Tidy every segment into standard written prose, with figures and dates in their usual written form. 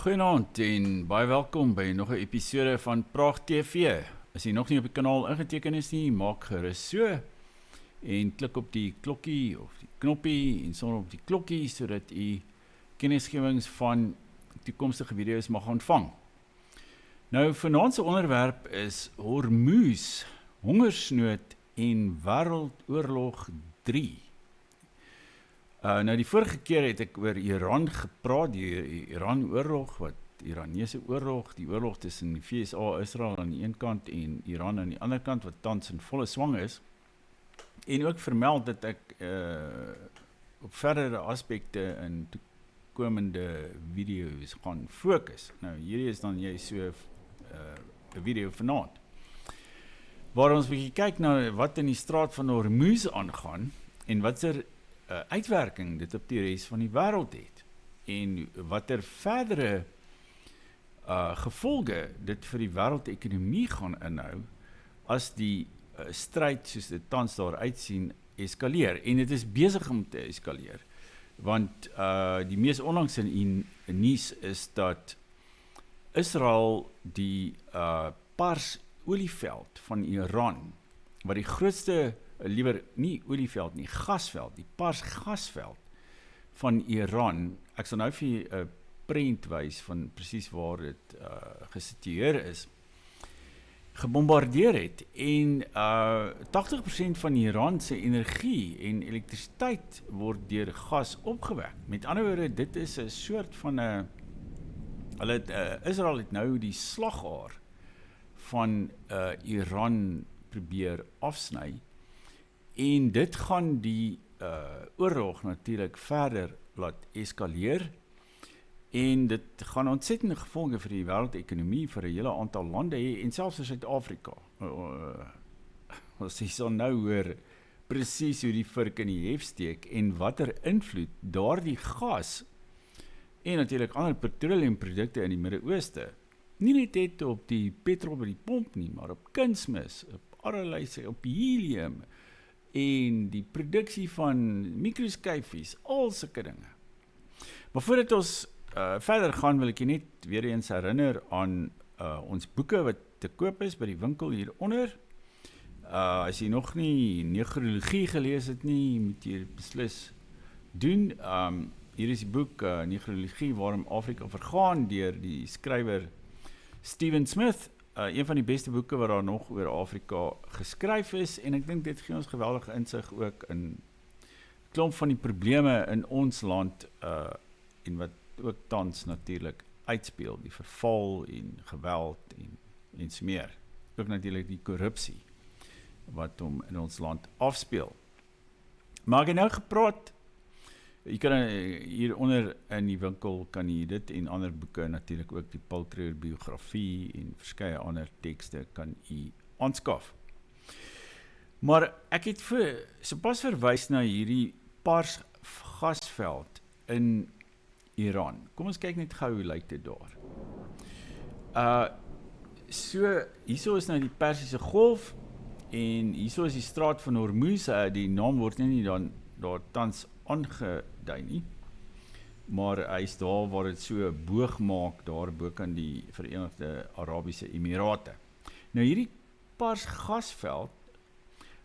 Goeienaand en baie welkom by nog 'n episode van Praag TV. As jy nog nie op die kanaal ingeteken is nie, maak gerus so en klik op die klokkie of die knoppie en sonder op die klokkie sodat u kennisgewings van toekomstige video's mag ontvang. Nou, vanaand se onderwerp is Hormuz, hongersnood en wêreldoorlog 3. Nou die vorige keer het ek oor Iran gepraat, die Iran-oorlog, wat Iranese oorlog, die oorlog tussen die VSA, Israel aan die een kant en Iran aan die ander kant, wat tans in volle swang is. En ook vermeld dat ek op verdere aspekte in toekomende video's gaan fokus. Nou hierdie is dan jy so 'n video vanaand, waar ons bietjie kyk na wat in die straat van Hormuz aangaan en wat uitwerking dit op die res van die wêreld het en watter verdere gevolge dit vir die wêreldekonomie gaan inhou as die stryd soos dit tans daar uitsien eskaleer, en dit is besig om te eskaleer, want die mees onlangse nuus is dat Israel die Pars olieveld van Iran, wat die grootste, liewer nie olieveld nie, gasveld, die Pars gasveld van Iran, ek sal nou vir jy 'n prent wys van presies waar dit gesitueer is, gebombardeer het, en 80% van Iran se energie en elektrisiteit word deur gas opgewek. Met ander woorde, dit is 'n soort van Israel het nou die slagaar van Iran probeer afsny, en dit gaan die oorlog natuurlik verder laat eskaleer, en dit gaan ontsettende gevolge vir die wêreldekonomie, vir 'n hele aantal lande hê, en selfs vir Suid-Afrika. Ons sal nou hoor presies hoe die vurk in die hef steek, en watter invloed daardie gas, en natuurlik ander petroleumprodukte in die Midde-Ooste, nie net het op die petrol by die pomp nie, maar op kunsmis, op allerlei, op helium, en die produksie van mikroskyfies, al sulke dinge. Maar voordat ons verder gaan, wil ek jy net weer eens herinner aan ons boeke wat te koop is by die winkel hieronder. As jy nog nie negrologie gelees het nie, moet jy beslis doen. Hier is die boek Negrologie, waarom Afrika vergaan, deur die skrywer Steven Smith. Een van die beste boeke wat daar nog oor Afrika geskryf is, en ek dink dit gee ons geweldige insig ook in klomp van die probleme in ons land, en wat ook tans natuurlik uitspeel, die verval en geweld en smeer. Ook natuurlik die korrupsie wat hom in ons land afspeel. Maar ek het nou gepraat, jy kan hieronder in die winkel kan jy dit en ander boeke, natuurlik ook die Paul Kruger biografie en verskeie ander tekste kan jy aanskaf. Maar ek het sopas verwys na hierdie Pars gasveld in Iran. Kom ons kyk net gou hoe lyk dit daar. Hierso is nou die Persiese Golf, en hierso is die straat van Hormuz. Die naam word nie dan daar tans aangedui nie, maar hy is daar waar dit so 'n boog maak, daar bokant die Verenigde Arabiese Emirate. Nou hierdie Pars gasveld,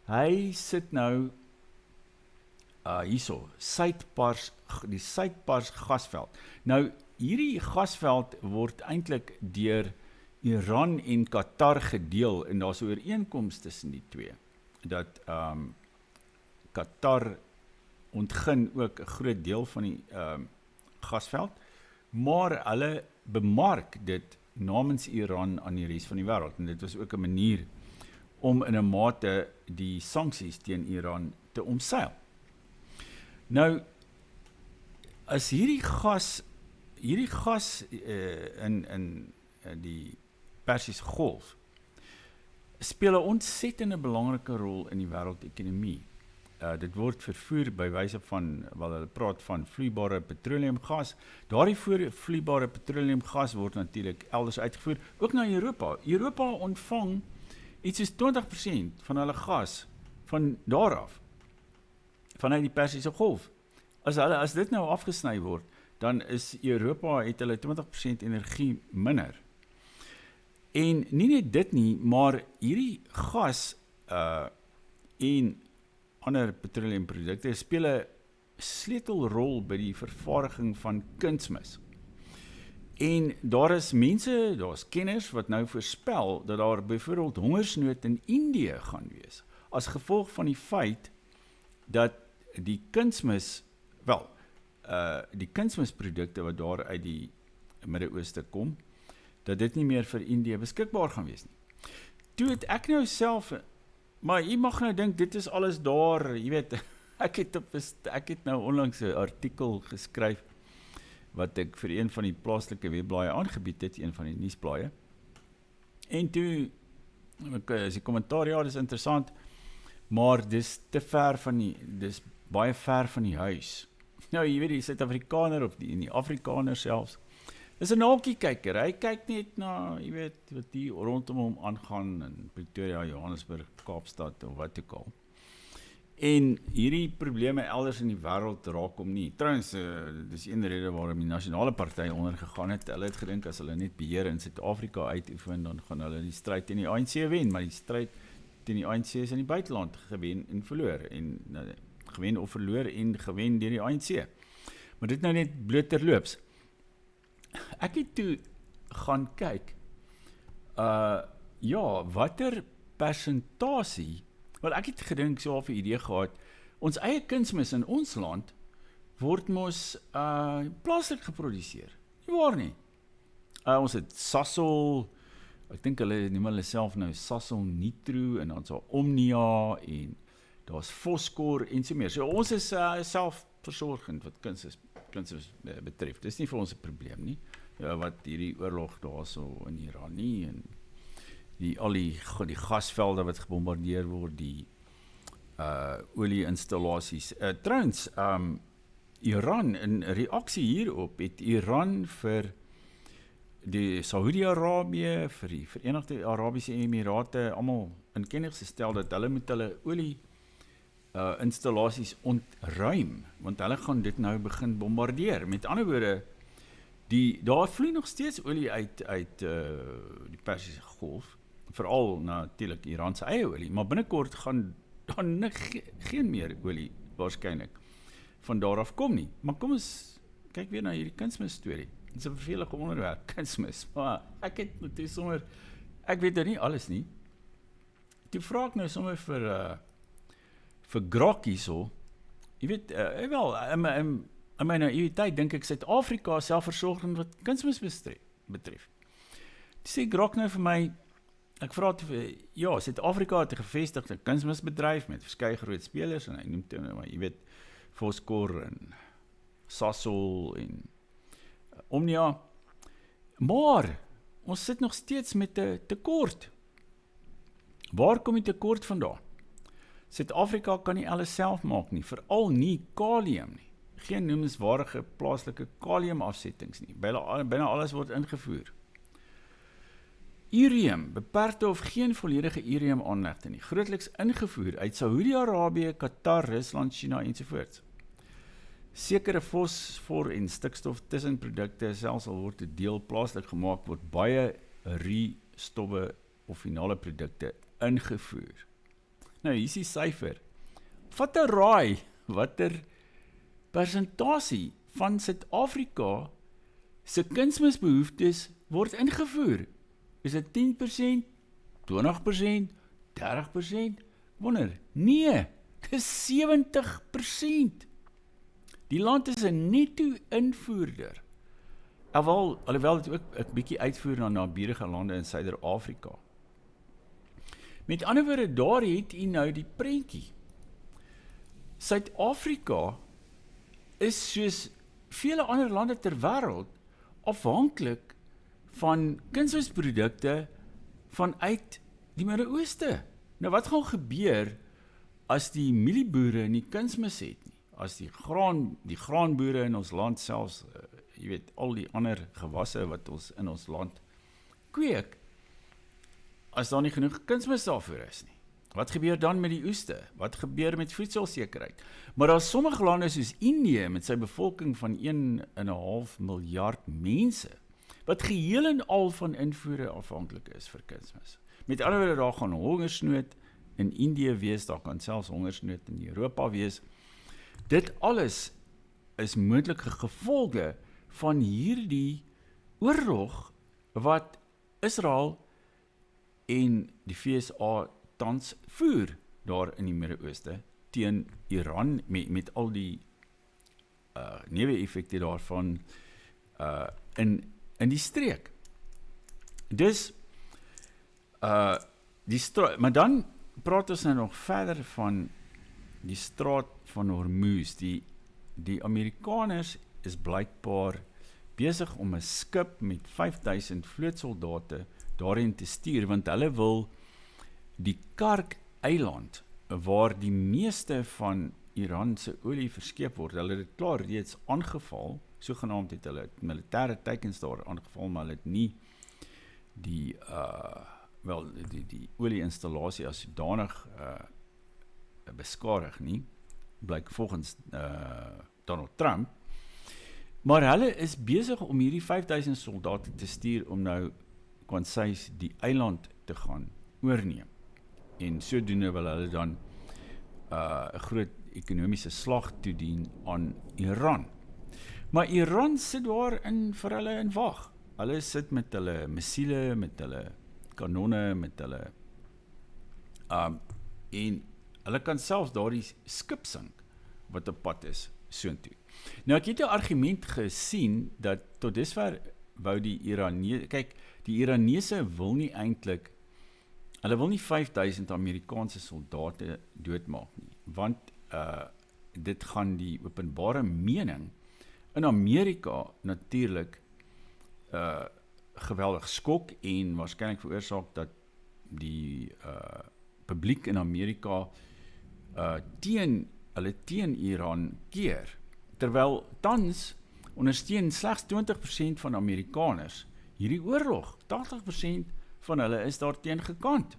hy sit nou hierso, die Suidpars gasveld. Nou hierdie gasveld word eintlik deur Iran en Qatar gedeel, en daar's 'n ooreenkoms tussen die twee, dat Qatar ontgin ook 'n groot deel van die gasveld, maar hulle bemark dit namens Iran aan die res van die wêreld, en dit was ook 'n manier om in 'n mate die sanksies teen Iran te omseil. Nou, as hierdie gas in die Persiese Golf speel 'n ontsettende belangrike rol in die wêreldekonomie. Dit word vervoer by wyse van, wel hulle praat van vloeibare petroleumgas. Daardie vloeibare petroleumgas word natuurlik elders uitgevoer, ook na Europa. Europa ontvang iets soos 20% van hulle gas van daar af, vanuit die Persiese Golf. As dit nou afgesny word, dan is Europa het hulle 20% energie minder. En nie net dit nie, maar hierdie gas en ander petroleumprodukte speel 'n sleutelrol by die vervaardiging van kunsmis. En daar is mense, daar's kenners wat nou voorspel dat daar byvoorbeeld hongersnood in Indië gaan wees, as gevolg van die feit dat die kunsmis, die kunsmisprodukte wat daar uit die Midde-Ooste kom, dat dit nie meer vir Indië beskikbaar gaan wees nie. Toe het ek nou self, maar jy mag nou dink, dit is alles daar, jy weet, ek het nou onlangs 'n artikel geskryf, wat ek vir een van die plaaslike webblaaie aangebied het, een van die nuusblaaie. En toe, is die kommentaar, ja, dis interessant, maar dis dis baie ver van die huis. Nou, jy weet, die Suid-Afrikaner of die Afrikaner selfs, is 'n naaltjiekyker, hy kyk net na, jy weet, wat hier rondom hom aangaan, in Pretoria, Johannesburg, Kaapstad, of wat ook al. En hierdie probleme elders in die wêreld raak hom nie. Trouwens, dis een rede waarom die nasionale party ondergegaan het. Hulle het gedink as hulle net beheer in Suid-Afrika uitoefen, dan gaan hulle die stryd teen die ANC wen, maar die stryd teen die ANC is in die buiteland gewen en verloor, en gewen of verloor en gewen deur die ANC. Maar dit nou net bloot terloops. Ek het toe gaan kyk, watter persentasie, wel ek het gedink, so 'n idee gehad, ons eie kunsmis in ons land word mos plaaslik geproduseer. Nie waar nie. Ons het Sasol, ek dink hulle noem hulle self nou Sasol Nitro, en dan so Omnia, en daar's Foskor, en so meer. So ons is selfversorgend wat kunsmis betref. Dis nie vir ons 'n probleem nie. Ja, wat hierdie oorlog daarso in Iran nie, en al die gasvelde wat gebombardeer word, die olie-installasies. Trouwens, Iran, in reaksie hierop, het Iran vir die Saudi-Arabië, vir die Verenigde Arabiese Emirate, almal in kennis gestel dat hulle moet hulle olie installasies ontruim, want hulle gaan dit nou begin bombardeer. Met ander woorde, daar vloei nog steeds olie uit die Persiese Golf, veral natuurlik Iran se eie olie, maar binnekort gaan dan geen meer olie waarskynlik van daar af kom nie. Maar kom ons kyk weer na hierdie kunsmis storie. Dit is 'n vervelige onderwerp, kunsmis, maar ek weet nou nie alles nie. Toe vra ek nou sommer vir Grok hierso. Jy weet, in my naïwiteit dink ek Suid-Afrika selfversorgend wat kunsmis betref. Toe sê Grok nou vir my, ek vra toe, Suid-Afrika het 'n gevestigde kunsmisbedryf met verskeie groot spelers, en hy noem toe nou, jy weet, Foskor en Sasol en Omnia. Maar ons sit nog steeds met 'n tekort. Waar kom die tekort vandaan? Suid-Afrika kan nie alles self maak nie, veral nie kalium nie. Geen noemenswaardige plaaslike kaliumafsettings nie. Byna alles word ingevoer. Urium, beperkte of geen volledige urium aanlegte nie, grootliks ingevoer uit Saudi-Arabië, Qatar, Rusland, China ensovoorts. Sekere fosfor en stikstof tussenprodukte, selfs al word 'n deel plaaslik gemaak, word baie stowwe of finale produkte ingevoer. Nou, hier is die syfer. Wat 'n raai, watter persentasie van Suid-Afrika se kunsmisbehoeftes word ingevoer? Is dit 10%, 20%, 30%? Wonder, nee, dis 70%. Die land is 'n netto invoerder. Alhoewel dit ook 'n bietjie uitvoer na naburige lande in Suider-Afrika. Met ander woorde, daar het u nou die prentjie. Suid-Afrika is soos vele ander lande ter wêreld afhanklik van kunsmisprodukte vanuit die Midde-Ooste. Nou wat gaan gebeur as die mielieboere nie kunsmis het nie? As die graanboere in ons land selfs, jy weet, al die ander gewasse wat ons in ons land kweek, as daar nie genoeg kunsmis daarvoor is nie. Wat gebeur dan met die oeste? Wat gebeur met voedselsekerheid? Maar daar is sommige lande soos Indië met sy bevolking van 1,5 miljard mense, wat geheel en al van invoere afhanklik is vir kunsmis. Met ander woorde, daar gaan hongersnood in Indië wees, daar kan selfs hongersnood in Europa wees. Dit alles is moontlike gevolge van hierdie oorlog wat Israel en die VSA tans voer daar in die Midde-Ooste teen Iran met al die neeweffekte daarvan in die streek. Dus maar dan praat ons nou nog verder van die straat van Hormuz. Die Amerikaners is blykbaar besig om 'n skip met 5000 vlootsoldate daarin te stuur, want hulle wil die Kark-eiland, waar die meeste van Iran se olie verskeep word, hulle het dit klaar reeds aangeval, sogenaamd het hulle militêre teikens daar aangeval, maar hulle het nie die olie-installasie as sodanig beskadig nie, blyk volgens Donald Trump. Maar hulle is besig om hierdie 5000 soldate te stuur om nou kwansys die eiland te gaan oorneem. En sodoende wil hulle dan 'n groot ekonomiese slag toedien aan Iran. Maar Iran sit daar vir hulle in wag. Hulle sit met hulle missiele, met hulle kanonne, met hulle en hulle kan selfs daardie skip sink wat op pad is soontoe. Nou ek het 'n argument gesien dat tot dusver wou die Iranese wil nie eintlik, hulle wil nie 5000 Amerikaanse soldate doodmaak nie, want dit gaan die openbare mening in Amerika natuurlik geweldig skok en waarskynlik veroorsaak dat die publiek in Amerika teen Iran keer. Terwyl tans ondersteun slegs 20% van Amerikaners hierdie oorlog. 80% van hulle is daarteen gekant.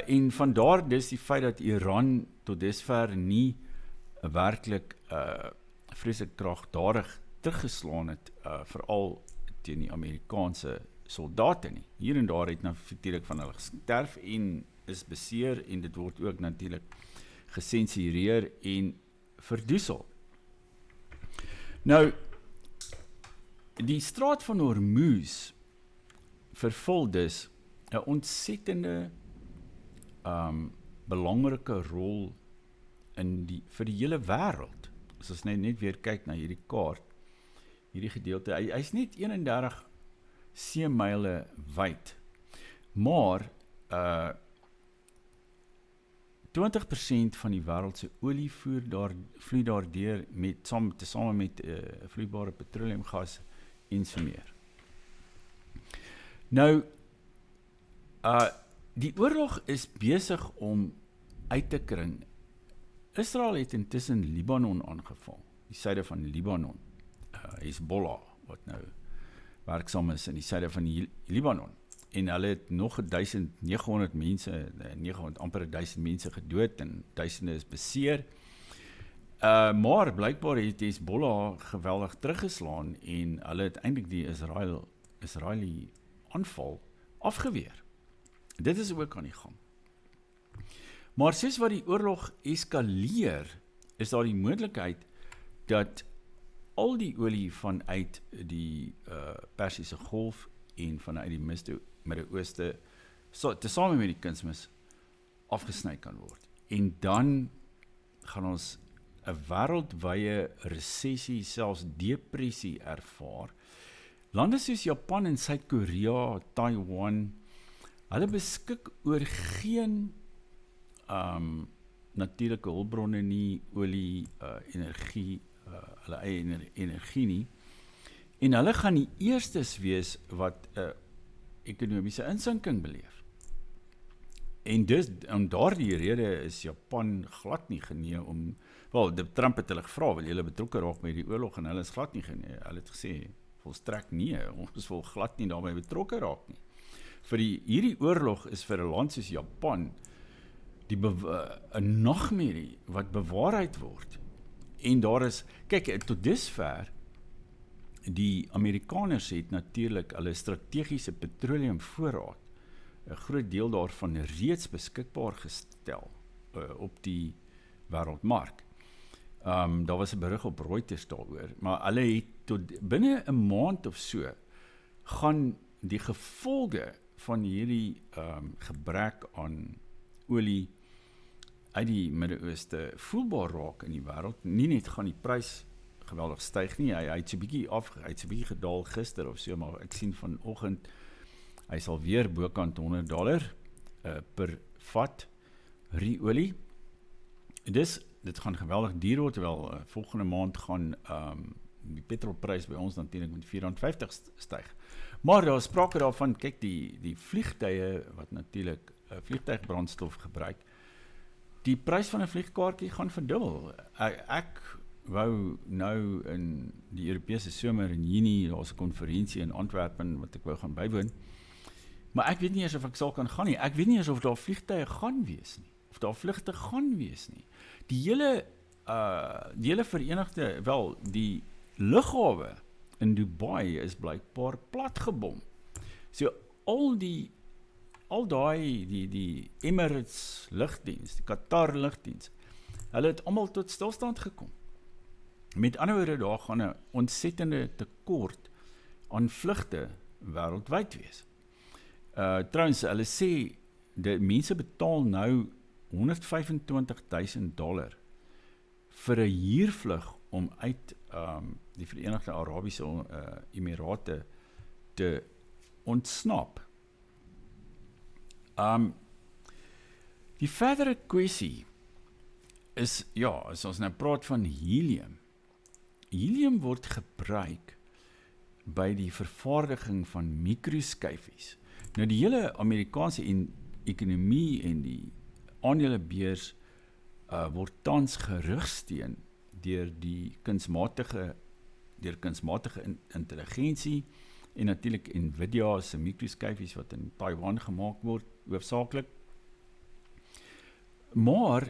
En vandaar dus die feit dat Iran tot dusver nie werklik vreeslik kragtadig teruggeslaan het, veral teen die Amerikaanse soldate nie. Hier en daar het natuurlik van hulle gesterf en is beseer en dit word ook natuurlik gesensureer en verdoesel. Nou, die straat van Hormuz vervul dus 'n ontsettende belangrike rol vir die hele wêreld. As ons net weer kyk na hierdie kaart, hierdie gedeelte, hy is net 31 seemyle wyd, maar 20% van die wêreld se olie vloei daardeur tesame met vloeibare petroleumgas en so meer. Nou, die oorlog is besig om uit te kring. Israel het intussen Libanon aangeval, die suide van Libanon, Hezbollah, wat nou werksaam is in die suide van die Libanon. En hulle het nog 1900 mense, amper 1000 mense gedood en duisende is beseer. Maar blykbaar het Hezbollah geweldig teruggeslaan en hulle het eintlik die Israeli aanval afgeweer. Dit is ook aan die gang. Maar soos wat die oorlog eskaleer, is daar die moontlikheid dat al die olie vanuit die Persiese Golf en vanuit die Midde-Ooste tesame met die kunsmis afgesny kan word. En dan gaan ons 'n wêreldwye resessie, selfs depressie ervaar. Lande soos Japan en Suid-Korea, Taiwan, hulle beskik oor geen natuurlike hulpbronne nie, olie, energie, hulle eie energie nie. En hulle gaan die eerstes wees wat ekonomiese insinking beleef. En dus, om daardie rede is Japan glad nie genee om, Trump het hulle gevra, wil julle betrokke raak met die oorlog, en hulle is glad nie genee. Hulle het gesê, volstrek nie, ons wil glad nie daarmee betrokke raak nie. Hierdie oorlog is vir 'n land soos Japan 'n nagmerrie wat bewaarheid word. En daar is, kyk, tot dusver, die Amerikaners het natuurlik hulle strategiese petroleumvoorraad, 'n groot deel daarvan reeds beskikbaar gestel op die wêreldmark. Daar was 'n berig op Reuters daaroor, maar hulle het tot binne 'n maand of so gaan die gevolge van hierdie gebrek aan olie uit die Midde-Ooste voelbaar raak in die wêreld. Nie net gaan die prys geweldig styg nie, hy het so 'n bietjie gedaal gister of so, maar ek sien vanoggend hy sal weer bokant $100 per vat ru-olie. Dit gaan geweldig duur word, terwyl volgende maand gaan die petrolprys by ons natuurlik met R4.50 styg. Maar daar is sprake daarvan, kyk, die vliegtye wat natuurlik vliegtuigbrandstof gebruik, die prys van 'n vliegkaartjie gaan verdubbel. Ek wou nou in die Europese somer in Junie, daar is 'n konferensie in Antwerpen wat ek wou gaan bywoon, maar ek weet nie eers of ek sal kan gaan nie. Ek weet nie eers of daar vliegtye gaan wees nie, of daar vlugte gaan wees nie. Die hele verenigde, die lughawe in Dubai is blykbaar platgebom. So al die Emirates lugdiens, die Qatar lugdiens, hulle het almal tot stilstand gekom. Met ander woorde, daar gaan 'n ontsettende tekort aan vlugte wêreldwyd wees. Trouwens, hulle sê, die mense betaal nou $125,000 vir 'n huurvlug om uit die Verenigde Arabiese Emirate te ontsnap. Die verdere kwessie is, as ons nou praat van helium. Helium word gebruik by die vervaardiging van mikroskyfies. Nou die hele Amerikaanse ekonomie en die aandelebeurs word tans gerugsteun deur kunsmatige intelligensie en natuurlik Nvidia se mikroskyfies wat in Taiwan gemaak word, hoofsaaklik. Maar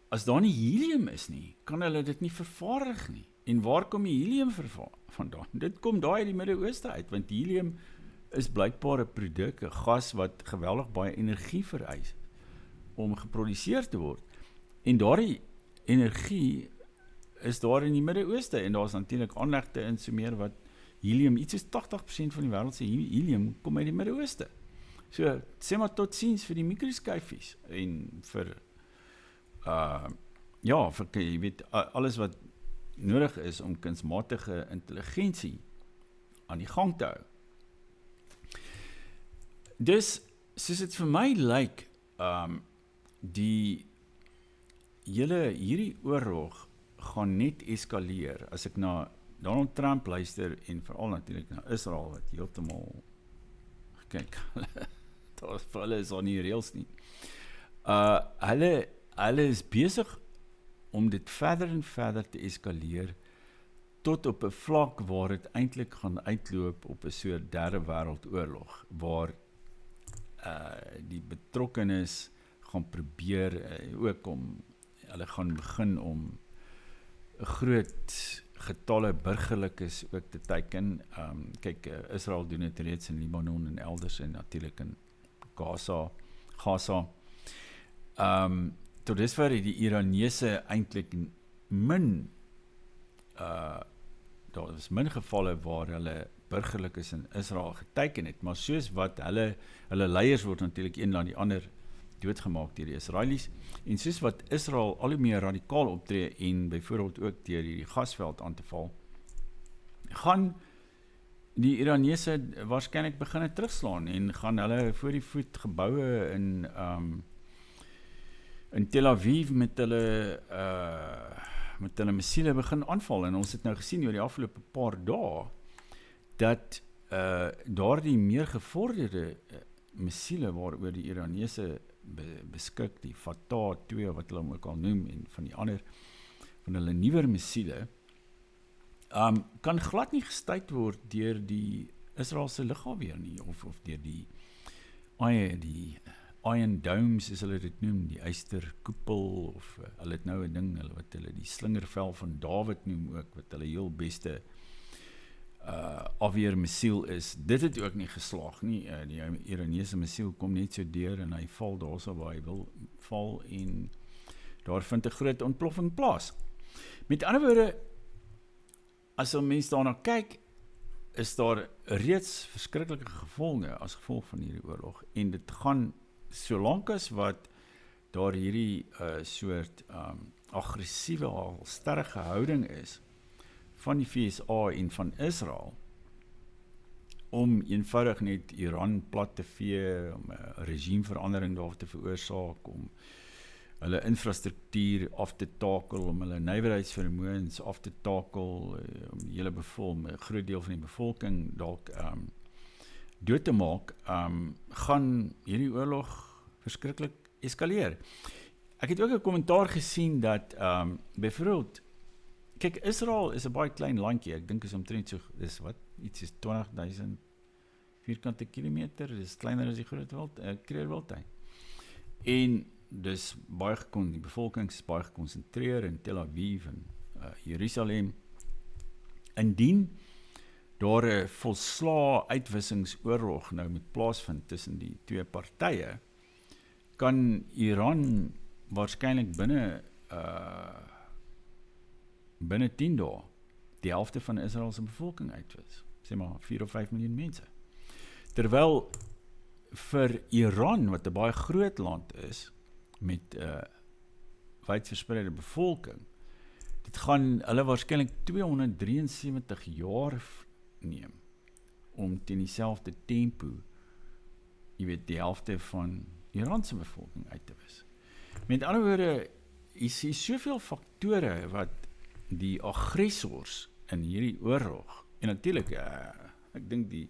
as daar nie helium is nie, kan hulle dit nie vervaardig nie. En waar kom die helium vandaan? Dit kom daai uit die Midde-Ooste uit, want helium is blykbaar 'n produk, 'n gas wat geweldig baie energie vereis om geproduseer te word. En daardie energie is daar in die Midde-Ooste, en daar is natuurlik aanlegte in so meer wat helium, iets soos 80% van die wêreld se helium kom uit die Midde-Ooste. So, sê maar tot ziens vir die mikroskyfies, en vir jy weet, alles wat nodig is om kunsmatige intelligensie aan die gang te hou. Dus, soos dit vir my lyk, hierdie oorlog gaan net eskaleer, as ek na Donald Trump luister, en veral natuurlik na Israel, wat heeltemal, kyk, vir hulle is daar nie reëls nie. Hulle is besig om dit verder en verder te eskaleer, tot op 'n vlak waar dit eintlik gaan uitloop op 'n soort derde wêreldoorlog, waar die betrokkenes gaan probeer hulle gaan begin om 'n groot getalle burgerlikes ook te teiken. Kyk, Israel doen dit reeds in Libanon en elders, en natuurlik in Gaza. Tot dusver het die Iranese eintlik daar was min gevalle waar hulle burgerlikes in Israel geteiken het, maar soos wat hulle leiers word natuurlik een na die ander doodgemaak deur die Israelies, en soos wat Israel al hoe meer radikaal optree en byvoorbeeld ook deur die gasveld aan te val, gaan die Iranese waarskynlik begin terugslaan, en gaan hulle voor die voet geboue in Tel Aviv met hulle missiele begin aanval. En ons het nou gesien oor die afgelope paar dae dat daardie meer gevorderde missiele waaroor die Iranese beskik, die Fatah 2 wat hulle ook al noem, en van die ander van hulle nuwer missiele, kan glad nie gestuit word deur die Israelse lugafweer nie, of deur die Iron Dome, soos hulle dit noem, die ysterkoepel, of hulle het nou 'n ding, wat hulle die slingervel van Dawid noem ook, wat hulle heel beste afweermissiel is. Dit het ook nie geslaag nie. Die Iranese missiel kom net so deur en hy val daarso waar hy wil val en daar vind 'n groot ontploffing plaas. Met ander woorde, as 'n mens daarna kyk, is daar reeds verskriklike gevolge as gevolg van hierdie oorlog en dit gaan solank as wat daar hierdie soort aggressiewe, halstarrige houding is van die VSA en van Israel om eenvoudig net Iran plat te vee, om 'n regimeverandering daar te veroorsaak, om hulle infrastruktuur af te takel, om hulle nywerheidsvermoëns af te takel, om die hele 'n groot deel van die bevolking dalk dood te maak, gaan hierdie oorlog verskriklik eskaleer. Ek het ook 'n kommentaar gesien dat byvoorbeeld, kyk, Israel is 'n baie klein landjie, ek dink is omtrent so, dis wat, iets is 20.000 vierkante kilometer, dis kleiner as die Kreerwildtuin. En dis baie die bevolking is baie gekonsentreer in Tel Aviv en Jerusalem. Indien daar 'n volslae uitwissingsoorlog nou met plaasvind tussen die twee partye, kan Iran waarskynlik binne 10 dae die helfte van Israel se bevolking uitwis. Sê maar 4 of 5 miljoen mense. Terwyl vir Iran, wat 'n baie groot land is, met wyd verspreide bevolking, dit gaan hulle waarskynlik 273 jaar neem om teen dieselfde tempo, jy weet, die helfte van Iran se bevolking uit te wis. Met ander woorde, is hier soveel faktore wat die aggressors in hierdie oorlog, en natuurlik, ek dink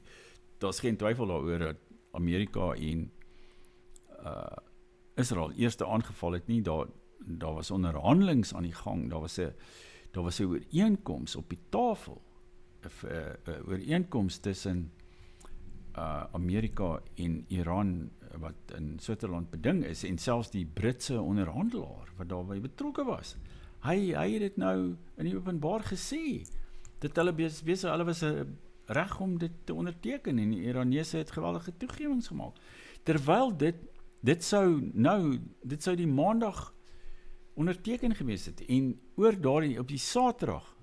daar's geen twyfel daaroor dat Amerika en Israel eerste aangeval het nie, daar was onderhandelings aan die gang, daar was 'n ooreenkoms op die tafel, 'n ooreenkoms tussen Amerika en Iran, wat in Switserland beding is, en selfs die Britse onderhandelaar, wat daarbey betrokke was, hy het dit nou in die openbaar gesê, dat hulle was reg om dit te onderteken, en die Iranese het geweldige toegewings gemaak, terwyl dit sou die maandag onderteken gewees het, en op die Saterdag,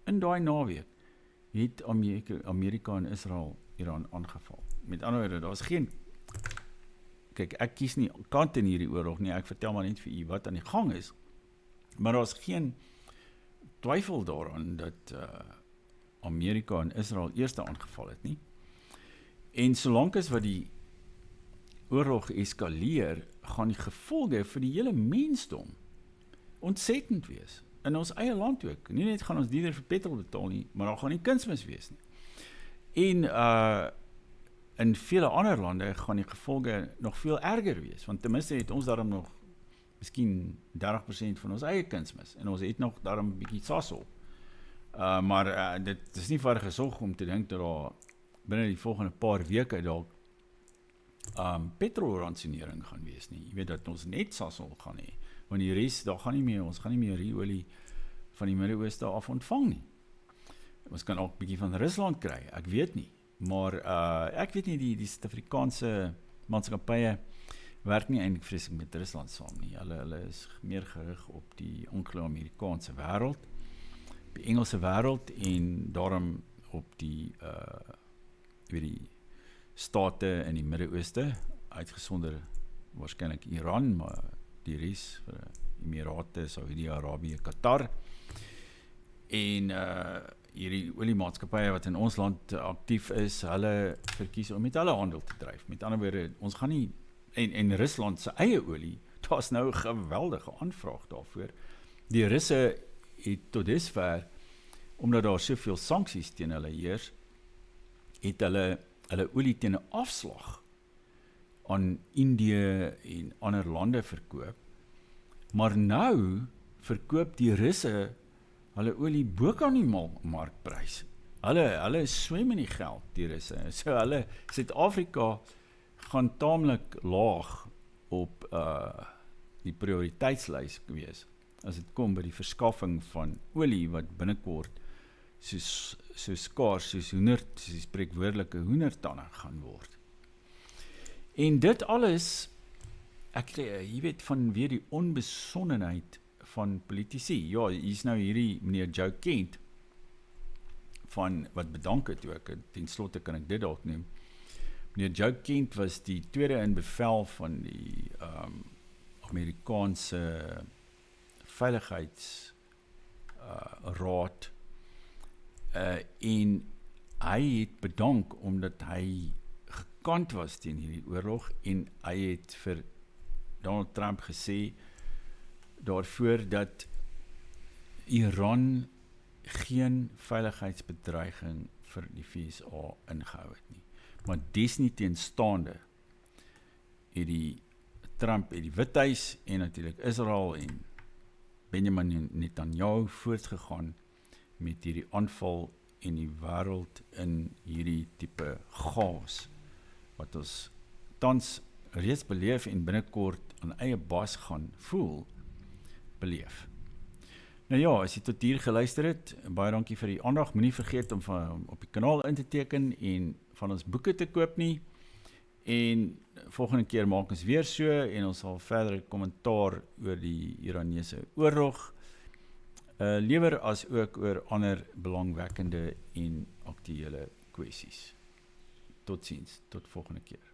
in daai naweek, het Amerika en Israel Iran aangeval. Met ander woorde, daar is geen, kyk, ek kies nie kant in hierdie oorlog nie, ek vertel maar net vir u wat aan die gang is, maar daar is geen twyfel daaraan dat Amerika en Israel eerste aangeval het nie. En solank as wat die oorlog eskaleer, gaan die gevolge vir die hele mensdom ontsettend wees. In ons eie land ook. Nie net gaan ons dieder vir petrol betaal nie, maar daar gaan nie kunsmis wees nie. En in vele ander lande gaan die gevolge nog veel erger wees, want ten minste het ons daarom nog miskien 30% van ons eie kunsmis, en ons het nog daarom 'n bietjie Sasol. Maar dit is nie ver gesog om te dink dat daar binne die volgende paar weke dalk petrolransonering gaan wees nie. Jy weet dat ons net Sasol gaan hê, want die res, ons gaan nie meer riolie van die Midde-Ooste af ontvang nie. Ons kan ook 'n bietjie van Rusland kry, ek weet nie. Maar ek weet nie, die Suid-Afrikaanse maatskappye werk nie eintlik vreeslik met Rusland saam nie. Hulle is meer gerig op die Anglo-Amerikaanse wêreld, op die Engelse wêreld, en daarom op die state in die Midde-Ooste, uitgesonder waarskynlik Iran, maar die res, Emirate, Saudi-Arabië, Qatar, en hierdie oliemaatskappye wat in ons land aktief is, hulle verkies om met hulle handel te dryf. Met ander woorde, ons gaan nie, en Rusland se eie olie, daar's nou 'n geweldige aanvraag daarvoor. Die Russe het tot dusver, omdat daar soveel sanksies teen hulle heers, het hulle olie teen 'n afslag aan Indië en ander lande verkoop, maar nou verkoop die Russe hulle olie bo aan die markprys. Hulle swem in die geld, die Russe. So Suid-Afrika gaan taamlik laag op die prioriteitslys wees, as dit kom by die verskaffing van olie wat binnekort so skaars soos die spreekwoordelike hoendertande gaan word. En dit alles, jy weet van weer die onbesonnenheid van politici. Ja, hier is nou hierdie meneer Joe Kent, wat bedank het ook, ten slotte kan ek dit dalk noem. Meneer Joe Kent was die tweede in bevel van die Amerikaanse veiligheidsraad, en hy het bedank omdat hy gekant was teen hierdie oorlog, en hy het vir Donald Trump gesê daarvoor dat Iran geen veiligheidsbedreiging vir die VSA ingehou het nie. Maar desnieteenstaande het die Trump het die Withuis en natuurlik Israel en Benjamin Netanyahu voortgegaan met hierdie aanval en die wêreld in hierdie tipe chaos wat ons tans reeds beleef en binnekort aan eie bas gaan beleef. Nou ja, as jy tot hier geluister het, baie dankie vir die aandag. Moenie vergeet om op die kanaal in te teken en van ons boeke te koop nie. En volgende keer maak ons weer so en ons sal verdere kommentaar oor die Iranese oorlog lewer as ook oor ander belangwekkende en aktuele kwessies. Totsiens, tot volgende keer.